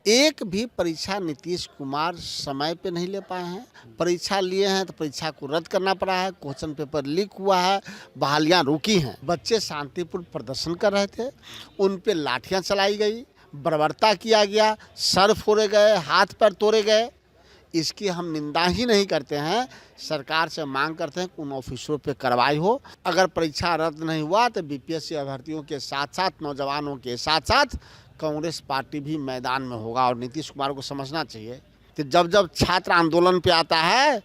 एक भी परीक्षा नीतीश कुमार समय पे नहीं ले पाए हैं। परीक्षा लिए हैं तो परीक्षा को रद्द करना पड़ा है, क्वेश्चन पेपर लीक हुआ है, बहालियां रुकी हैं। बच्चे शांतिपूर्ण प्रदर्शन कर रहे थे, उन पे लाठियां चलाई गई, बर्बरता किया गया, सर फोड़े गए, हाथ पैर तोड़े गए। इसकी हम निंदा ही नहीं करते हैं, सरकार से मांग करते हैं कि उन ऑफिसरों पे कार्रवाई हो। अगर परीक्षा रद्द नहीं हुआ तो बीपीएससी अभ्यर्थियों के साथ साथ नौजवानों के साथ साथ कांग्रेस पार्टी भी मैदान में होगा। और नीतीश कुमार को समझना चाहिए कि जब जब छात्र आंदोलन पे आता है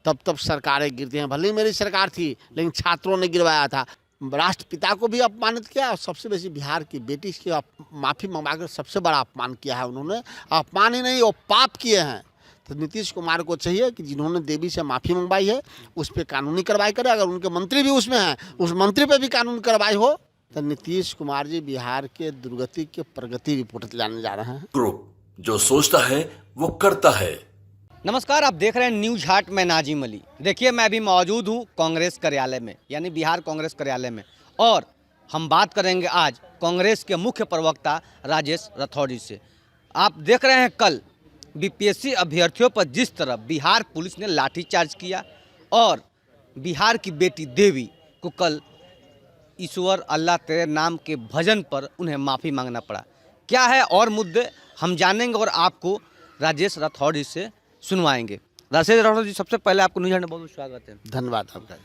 तब तब सरकारें गिरती हैं। भले ही मेरी सरकार थी लेकिन छात्रों ने गिरवाया था। राष्ट्रपिता को भी अपमानित किया और सबसे बेसी बिहार की बेटी की माफ़ी मंगवाकर सबसे बड़ा अपमान किया है उन्होंने। अपमान ही नहीं, वो पाप किए हैं। तो नीतीश कुमार को चाहिए कि जिन्होंने देवी से माफ़ी मंगवाई है उस पर कानूनी कार्रवाई करे। अगर उनके मंत्री भी उसमें हैं, उस मंत्री पे भी कानूनी कार्रवाई हो। तो नीतीश कुमार जी बिहार के दुर्गति के प्रगति रिपोर्ट लाने जा रहे हैं। ग्रुप जो सोचता है वो करता है। नमस्कार, आप देख रहे हैं न्यूज हाट में नाजिम अली। देखिए, मैं अभी मौजूद हूँ कांग्रेस कार्यालय में, यानी बिहार कांग्रेस कार्यालय में, और हम बात करेंगे आज कांग्रेस के मुख्य प्रवक्ता राजेश राठौड़ से। आप देख रहे हैं कल बीपीएससी अभ्यर्थियों पर जिस तरह बिहार पुलिस ने लाठीचार्ज किया और बिहार की बेटी देवी को कल ईश्वर अल्लाह तेरे नाम के भजन पर उन्हें माफ़ी मांगना पड़ा। क्या है और मुद्दे हम जानेंगे और आपको राजेश राठौड़ जी से सुनवाएंगे। राजेश राठौड़ जी, सबसे पहले आपको न्यूज हाट में बहुत स्वागत है। धन्यवाद आपका।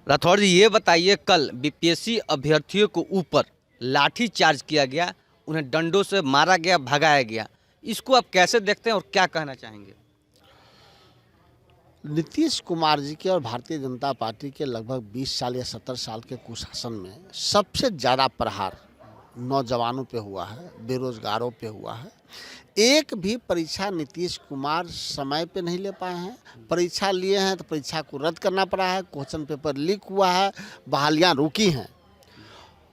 राठौड़ जी, ये बताइए, कल बीपीएससी अभ्यर्थियों को ऊपर लाठी चार्ज किया गया, उन्हें डंडों से मारा गया, भगाया गया, इसको आप कैसे देखते हैं और क्या कहना चाहेंगे? नीतीश कुमार जी के और भारतीय जनता पार्टी के लगभग 20 साल या 70 साल के कुशासन में सबसे ज़्यादा प्रहार नौजवानों पे हुआ है, बेरोजगारों पे हुआ है। एक भी परीक्षा नीतीश कुमार समय पे नहीं ले पाए हैं। परीक्षा लिए हैं तो परीक्षा को रद्द करना पड़ा है, क्वेश्चन पेपर लीक हुआ है, बहालियां रुकी हैं।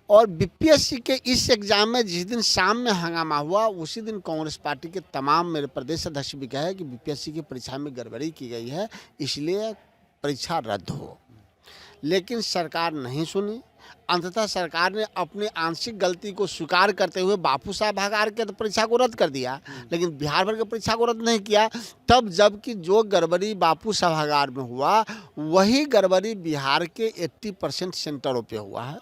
और बीपीएससी के इस एग्ज़ाम में जिस दिन शाम में हंगामा हुआ उसी दिन कांग्रेस पार्टी के तमाम मेरे प्रदेश अध्यक्ष भी कहे कि बीपीएससी की परीक्षा में गड़बड़ी की गई है, इसलिए परीक्षा रद्द हो। लेकिन सरकार नहीं सुनी। अंततः सरकार ने अपनी आंशिक गलती को स्वीकार करते हुए बापू साहब हगार के तो परीक्षा को रद्द कर दिया, लेकिन बिहार भर की परीक्षा को रद्द नहीं किया। तब जबकि जो गड़बड़ी बापू साहब हगार में हुआ वही गड़बड़ी बिहार के 80% सेंटरों पे हुआ है।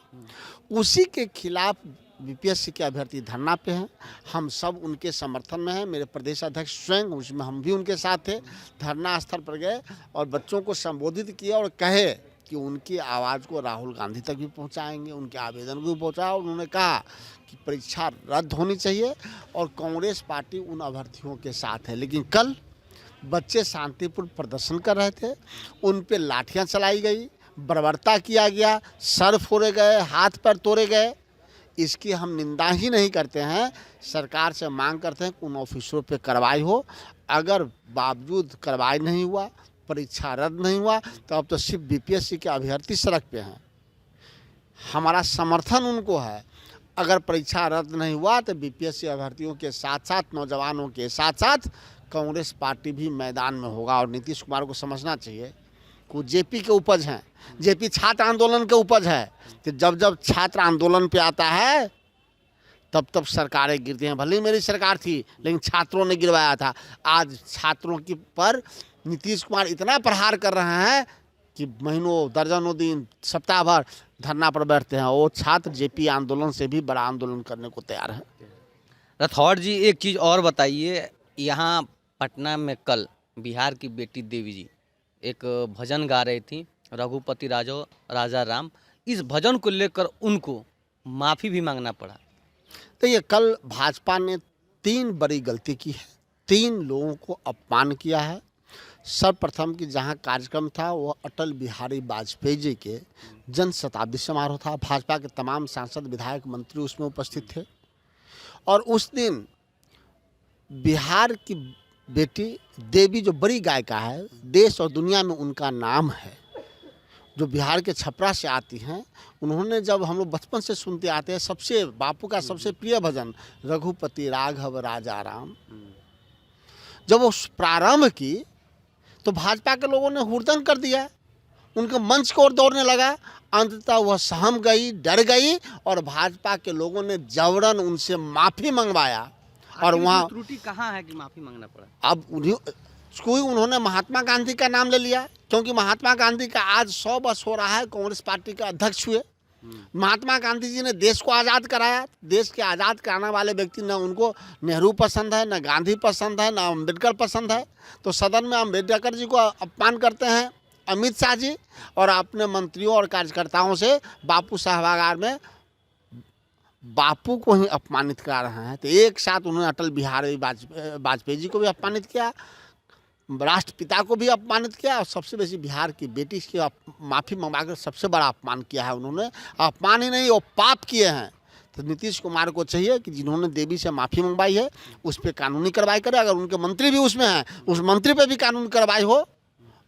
उसी के खिलाफ बीपीएससी के अभ्यर्थी धरना पे हैं। हम सब उनके समर्थन में हैं। मेरे प्रदेश अध्यक्ष स्वयं, उसमें हम भी उनके साथ थे, धरना स्थल पर गए और बच्चों को संबोधित किया और कहे कि उनकी आवाज़ को राहुल गांधी तक भी पहुंचाएंगे, उनके आवेदन को भी पहुंचाया। और उन्होंने कहा कि परीक्षा रद्द होनी चाहिए और कांग्रेस पार्टी उन अभ्यर्थियों के साथ है। लेकिन कल बच्चे शांतिपूर्ण प्रदर्शन कर रहे थे, उन पे लाठियां चलाई गई, बर्बरता किया गया, सर फोड़े गए, हाथ पैर तोड़े गए। इसकी हम निंदा ही नहीं करते हैं, सरकार से मांग करते हैं कि उन ऑफिसरों पे कार्रवाई हो। अगर बावजूद कार्रवाई नहीं हुआ, परीक्षा रद्द नहीं हुआ, तो अब तो सिर्फ बीपीएससी के अभ्यर्थी सड़क पे हैं। हमारा समर्थन उनको है। अगर परीक्षा रद्द नहीं हुआ तो बीपीएससी अभ्यर्थियों के साथ साथ नौजवानों के साथ साथ कांग्रेस पार्टी भी मैदान में होगा। और नीतीश कुमार को समझना चाहिए कि जेपी के उपज हैं, जेपी छात्र आंदोलन के उपज है। कि जब जब छात्र आंदोलन पे आता है तब तब सरकारें गिरती हैं। भले ही मेरी सरकार थी लेकिन छात्रों ने गिरवाया था। आज छात्रों की पर नीतीश कुमार इतना प्रहार कर रहे हैं कि महीनों, दर्जनों दिन, सप्ताह भर धरना पर बैठते हैं। वो छात्र जेपी आंदोलन से भी बड़ा आंदोलन करने को तैयार है। राठौड़ जी, एक चीज़ और बताइए, यहाँ पटना में कल बिहार की बेटी देवी जी एक भजन गा रही थी, रघुपति राजा राम। इस भजन को लेकर उनको माफ़ी भी मांगना पड़ा। तो ये कल भाजपा ने 3 बड़ी गलती की है, 3 लोगों को अपमान किया है। सर्वप्रथम कि जहाँ कार्यक्रम था वो अटल बिहारी वाजपेयी जी के जन शताब्दी समारोह था। भाजपा के तमाम सांसद, विधायक, मंत्री उसमें उपस्थित थे। और उस दिन बिहार की बेटी देवी जो बड़ी गायिका है, देश और दुनिया में उनका नाम है, जो बिहार के छपरा से आती हैं, उन्होंने, जब हम लोग बचपन से सुनते आते हैं, सबसे बापू का सबसे प्रिय भजन रघुपति राघव राजा राम, जब वो प्रारंभ की तो भाजपा के लोगों ने हुड़दंग कर दिया, उनके मंच को ओर दौड़ने लगा। अंततः वह सहम गई, डर गई और भाजपा के लोगों ने जबरन उनसे माफ़ी मंगवाया। और वहाँ त्रुटि कहाँ है कि माफी मांगना पड़ा? अब उन्होंने महात्मा गांधी का नाम ले लिया, क्योंकि महात्मा गांधी का आज 100 वर्ष हो रहा है, कांग्रेस पार्टी का अध्यक्ष हुए। महात्मा गांधी जी ने देश को आज़ाद कराया। देश के आज़ाद कराने वाले व्यक्ति, न उनको नेहरू पसंद है, न गांधी पसंद है, न अम्बेडकर पसंद है। तो सदन में अम्बेडकर जी को अपमान करते हैं अमित शाह जी, और अपने मंत्रियों और कार्यकर्ताओं से बापू सभागार में बापू को ही अपमानित कर रहे हैं। तो एक साथ उन्होंने अटल बिहारी वाजपेयी जी को भी अपमानित किया, राष्ट्रपिता को भी अपमानित किया, और सबसे बेसी बिहार की बेटी की माफ़ी मंगवाकर सबसे बड़ा अपमान किया है उन्होंने। अपमान ही नहीं, वो पाप किए हैं। तो नीतीश कुमार को चाहिए कि जिन्होंने देवी से माफ़ी मंगवाई है उस पर कानूनी कार्रवाई करे। अगर उनके मंत्री भी उसमें हैं, उस मंत्री पे भी कानूनी कार्रवाई हो,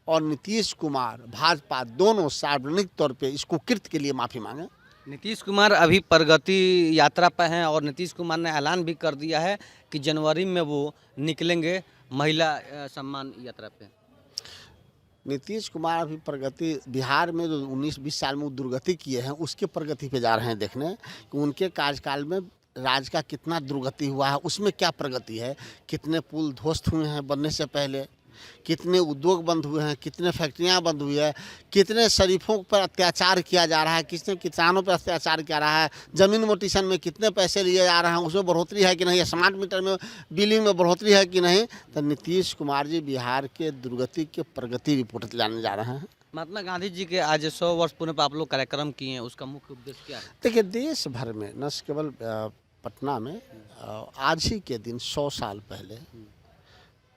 और नीतीश कुमार भाजपा दोनों सार्वजनिक तौर पे इस कुकृत्य के लिए माफ़ी मांगे। नीतीश कुमार अभी प्रगति यात्रा पर हैं और नीतीश कुमार ने ऐलान भी कर दिया है कि जनवरी में वो निकलेंगे महिला सम्मान यात्रा पे। नीतीश कुमार अभी प्रगति बिहार में जो 19-20 साल में वो दुर्गति किए हैं, उसके प्रगति पे जा रहे हैं देखने कि उनके कार्यकाल में राज्य का कितना दुर्गति हुआ है, उसमें क्या प्रगति है। कितने पुल ध्वस्त हुए हैं बनने से पहले, कितने उद्योग बंद हुए हैं, कितने फैक्ट्रियां बंद हुई है, कितने शरीफों पर अत्याचार किया जा रहा है, कितने किसानों पर अत्याचार किया रहा है, ज़मीन मोटिशन में कितने पैसे लिए जा रहे हैं, उसमें बढ़ोतरी है कि नहीं, स्मार्ट मीटर में बिलिंग में बढ़ोतरी है कि नहीं। तो नीतीश कुमार जी बिहार के दुर्गति के प्रगति रिपोर्ट लाने जा रहे हैं। महात्मा गांधी जी के आज 100 वर्ष पूरे पर आप लोग कार्यक्रम किए हैं, उसका मुख्य उद्देश्य क्या है? देखिए, देश भर में न केवल पटना में आज ही के दिन 100 साल पहले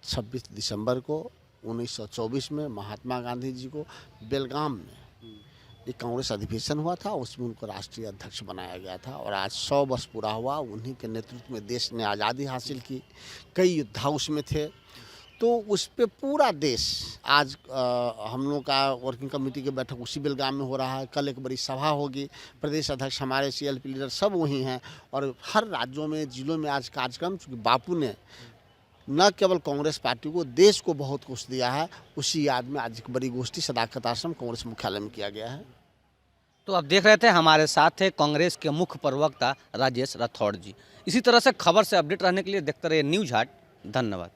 26 दिसंबर को 1924 में महात्मा गांधी जी को बेलगाम में एक कांग्रेस अधिवेशन हुआ था, उसमें उनको राष्ट्रीय अध्यक्ष बनाया गया था। और आज 100 वर्ष पूरा हुआ, उन्हीं के नेतृत्व में देश ने आज़ादी हासिल की। कई योद्धा उसमें थे, तो उस पर पूरा देश आज हम लोग का वर्किंग कमेटी की बैठक उसी बेलगाम में हो रहा है। कल एक बड़ी सभा होगी, प्रदेश अध्यक्ष हमारे CLP लीडर सब वहीं हैं, और हर राज्यों में जिलों में आज कार्यक्रम, चूँकि बापू ने न केवल कांग्रेस पार्टी को, देश को बहुत कुछ दिया है, उसी याद में आज एक बड़ी गोष्ठी सदाकत आश्रम कांग्रेस मुख्यालय में किया गया है। तो आप देख रहे थे, हमारे साथ थे कांग्रेस के मुख्य प्रवक्ता राजेश राठौड़ जी। इसी तरह से खबर से अपडेट रहने के लिए देखते रहिए न्यूज़ हाट। धन्यवाद।